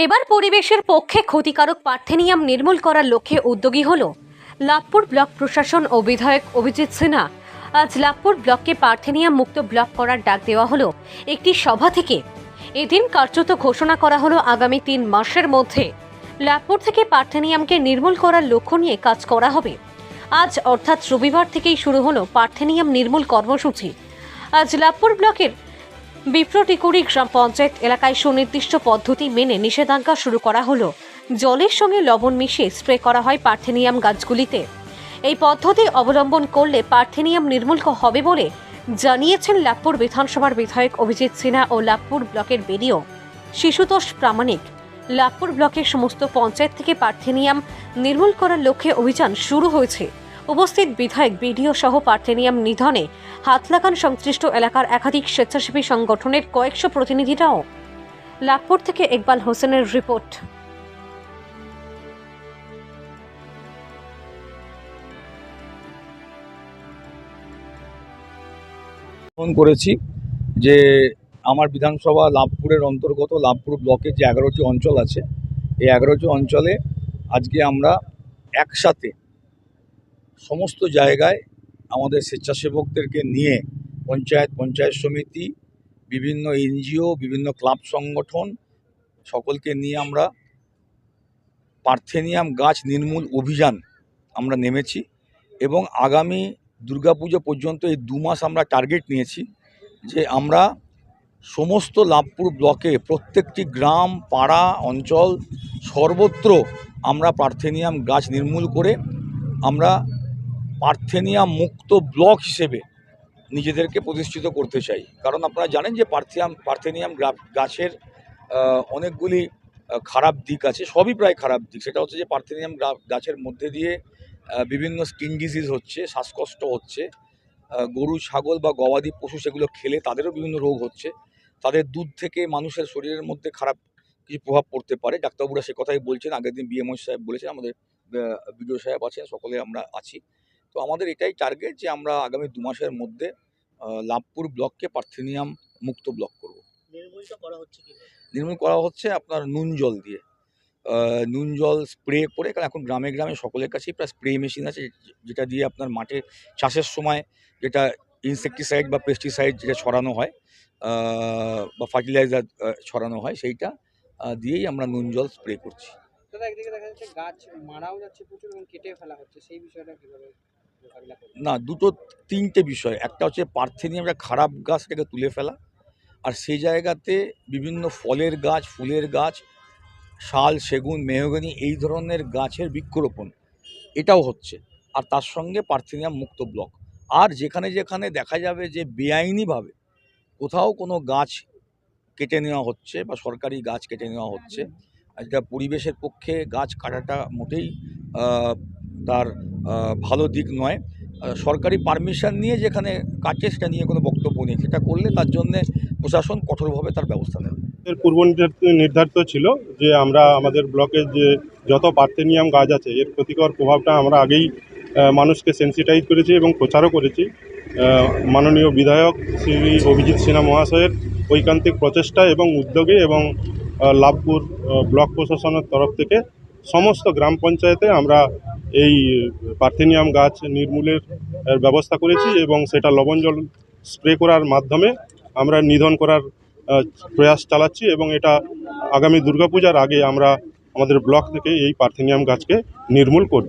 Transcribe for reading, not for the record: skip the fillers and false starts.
এবার পরিবেশের পক্ষে ক্ষতিকারক পার্থেনিয়াম নির্মূল করার লক্ষ্যে উদ্যোগী হল লাভপুর ব্লক প্রশাসন ও বিধায়ক অভিজিৎ সিনহা। আজ লাভপুর ব্লককে পার্থেনিয়াম মুক্ত ব্লক করার ডাক দেওয়া হলো একটি সভা থেকে। এদিন কার্যত ঘোষণা করা হলো আগামী 3 মাসের মধ্যে লাভপুর থেকে পার্থেনিয়ামকে নির্মূল করার লক্ষ্য নিয়ে কাজ করা হবে। আজ অর্থাৎ রবিবার থেকেই শুরু হলো পার্থেনিয়াম নির্মূল কর্মসূচি। আজ লাভপুর ব্লকের বিপ্রটিকুড়ি গ্রাম পঞ্চায়েত এলাকায় সুনির্দিষ্ট পদ্ধতি মেনে নিষেধাজ্ঞা শুরু করা হলো। জলের সঙ্গে লবণ মিশিয়ে স্প্রে করা হয় পার্থেনিয়াম গাছগুলিতে। এই পদ্ধতি অবলম্বন করলে পার্থেনিয়াম নির্মূল হবে বলে জানিয়েছেন লাভপুর বিধানসভার বিধায়ক অভিজিৎ সিনহা ও লাভপুর ব্লকের বিডিও শিশুতোষ প্রামাণিক। লাভপুর ব্লকের সমস্ত পঞ্চায়েত থেকে পার্থেনিয়াম নির্মূল করার লক্ষ্যে অভিযান শুরু হয়েছে। উপস্থিত বিধায়ক বিডিও সহ পার্থেনিয়াম নিধনে হাত লাগান সংশ্লিষ্ট এলাকার একাধিক স্বেচ্ছাসেবী সংগঠনের কয়েকশো প্রতিনিধিরাও। লাভপুর থেকে ইকবাল হোসেনের রিপোর্ট। ফোন করেছি যে আমার বিধানসভা লাভপুরের অন্তর্গত লাভপুর ব্লকের যে 11টি অঞ্চল আছে, এই 11টি অঞ্চলে আজকে আমরা একসাথে সমস্ত জায়গায় আমাদের স্বেচ্ছাসেবকদেরকে নিয়ে পঞ্চায়েত সমিতি, বিভিন্ন এনজিও, বিভিন্ন ক্লাব সংগঠন সকলকে নিয়ে আমরা পার্থেনিয়াম গাছ নির্মূল অভিযান আমরা নেমেছি এবং আগামী দুর্গাপুজো পর্যন্ত এই 2 মাস আমরা টার্গেট নিয়েছি যে আমরা সমস্ত লাভপুর ব্লকে প্রত্যেকটি গ্রাম, পাড়া, অঞ্চল সর্বত্র আমরা পার্থেনিয়াম গাছ নির্মূল করে আমরা পার্থেনিয়াম মুক্ত ব্লক হিসেবে নিজেদেরকে প্রতিষ্ঠিত করতে চাই। কারণ আপনারা জানেন যে পার্থেনিয়াম গাছের অনেকগুলি খারাপ দিক আছে, সবই প্রায় খারাপ দিক। সেটা হচ্ছে যে পার্থেনিয়াম গাছের মধ্যে দিয়ে বিভিন্ন স্কিন ডিজিজ হচ্ছে, শ্বাসকষ্ট হচ্ছে, গরু, ছাগল বা গবাদি পশু সেগুলো খেলে তাদেরও বিভিন্ন রোগ হচ্ছে। তাদের দুধ থেকে মানুষের শরীরের মধ্যে খারাপ কিছু প্রভাব পড়তে পারে। ডাক্তারবাবুরা সে কথাই বলছেন। আগের দিন বিএমও সাহেব বলেছেন, আমাদের বিডিও সাহেব আছেন, সকলে আমরা আছি। তো আমাদের এটাই টার্গেট যে আমরা আগামী 2 মাসের মধ্যে লাভপুর ব্লককে পার্থেনিয়াম মুক্ত ব্লক করব। নির্মূল করা হচ্ছে আপনার নুন জল দিয়ে, নুন জল স্প্রে করে। কারণ এখন গ্রামে গ্রামে সকলের কাছেই প্রায় স্প্রে মেশিন আছে, যেটা দিয়ে আপনার মাঠে চাষের সময় যেটা ইনসেকটিসাইড বা পেস্টিসাইড যেটা ছড়ানো হয় বা ফার্টিলাইজার ছড়ানো হয়, সেইটা দিয়েই আমরা নুন জল স্প্রে করছি। একদিকে দেখা যাচ্ছে গাছ মারাও যাচ্ছে প্রচুর এবং কেটে ফেলা হচ্ছে, সেই বিষয়টা কিভাবে মোকাবিলা করবে? না, 3টে বিষয়। একটা হচ্ছে পার্থেনিয়ামটা খারাপ গাছটাকে তুলে ফেলা, আর সেই জায়গাতে বিভিন্ন ফলের গাছ, ফুলের গাছ, শাল, সেগুন, মেহগনি এই ধরনের গাছের বৃক্ষরোপণ এটাও হচ্ছে। আর তার সঙ্গে পার্থেনিয়াম মুক্ত ব্লক। আর যেখানে যেখানে দেখা যাবে যে বেআইনিভাবে কোথাও কোনো গাছ কেটে নেওয়া হচ্ছে বা সরকারি গাছ কেটে নেওয়া হচ্ছে, এটা পরিবেশের পক্ষে গাছ কাটাটা মোটেই তার ভালো দিক নয়। সরকারি পারমিশন নিয়ে যেখানে কাটে সেটা নিয়ে কোনো বক্তব্য নেই। সেটা করলে তার জন্যে প্রশাসন কঠোরভাবে তার ব্যবস্থা নেবে। এর পূর্ব নির্ধারিত ছিল যে আমরা আমাদের ব্লকের যে যত পার্থেনিয়াম গাছ আছে এর ক্ষতিকর প্রভাবটা আমরা আগেই মানুষকে সেন্সিটাইজ করেছি এবং প্রচারও করেছি। মাননীয় বিধায়ক শ্রী অভিজিৎ সিনহা মহাশয়ের ঐকান্তিক প্রচেষ্টা এবং উদ্যোগে এবং লাভপুর ব্লক প্রশাসনের তরফ থেকে সমস্ত গ্রাম পঞ্চায়েতে আমরা এই পার্থেনিয়াম গাছ নির্মূলের ব্যবস্থা করেছি এবং সেটা লবণ জল স্প্রে করার মাধ্যমে আমরা নিধন করার প্রয়াস চালাচ্ছি এবং এটা আগামী দুর্গাপূজার আগে আমরা আমাদের ব্লক থেকে এই পার্থেনিয়াম গাছকে নির্মূল করব।